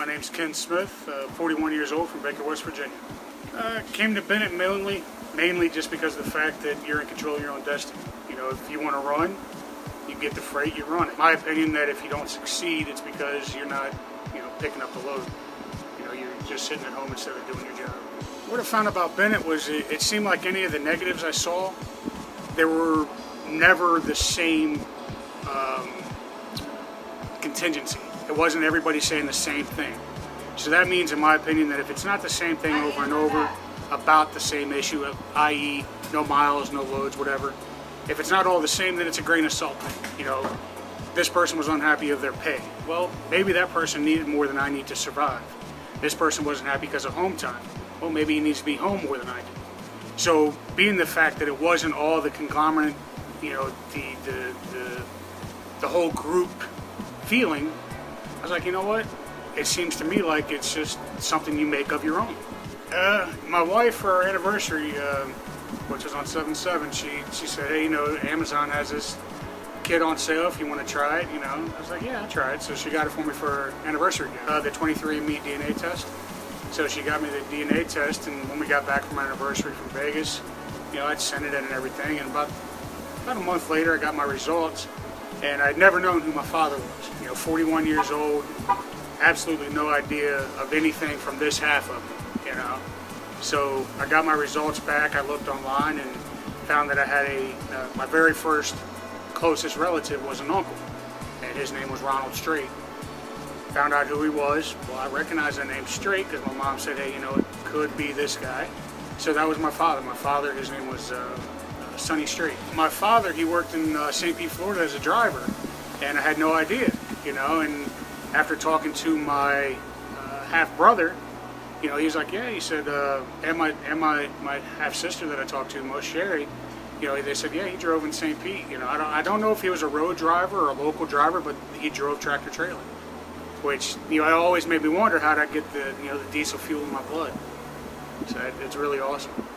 name's Ken Smith, 41 years old from Baker, West Virginia. Came to Bennett mainly just because of the fact that you're in control of your own destiny. You know, if you want to run, you get the freight, you run it. My opinion that if you don't succeed, it's because you're not, picking up the load. You're just sitting at home instead of doing your job. What I found about Bennett was it seemed like any of the negatives I saw, they were never the same contingency. It wasn't everybody saying the same thing. So that means, in my opinion, that if it's not the same thing over and over about the same issue, i.e. no miles, no loads, whatever, if it's not all the same, then it's a grain of salt. This person was unhappy of their pay. Well, maybe that person needed more than I need to survive. This person wasn't happy because of home time. Well, maybe he needs to be home more than I do. So, being the fact that it wasn't all the conglomerate, the whole group feeling, I was like, you know what? It seems to me like it's just something you make of your own. My wife, for our anniversary, which was on 7/7, she said, hey, Amazon has this kit on sale if you want to try it, I was like, yeah, I'll try it. So she got it for me for our anniversary gift, the 23andMe DNA test. So she got me the DNA test, and when we got back from our anniversary from Vegas, I'd sent it in and everything, and about a month later, I got my results, and I'd never known who my father was. 41 years old, absolutely no idea of anything from this half of me, So I got my results back. I looked online and found that I had my very first closest relative was an uncle, and his name was Ronald Straight. Found out who he was. Well, I recognized that name straight because my mom said, hey, it could be this guy. So that was my father. My father, his name was Sonny Straight. My father, he worked in St. Pete, Florida as a driver, and I had no idea, and after talking to my half-brother, he was like, yeah, he said, and my half-sister that I talked to, Mo Sherry, they said, yeah, he drove in St. Pete. I don't know if he was a road driver or a local driver, but he drove tractor trailer, which, it always made me wonder how did I get the diesel fuel in my blood. So it's really awesome.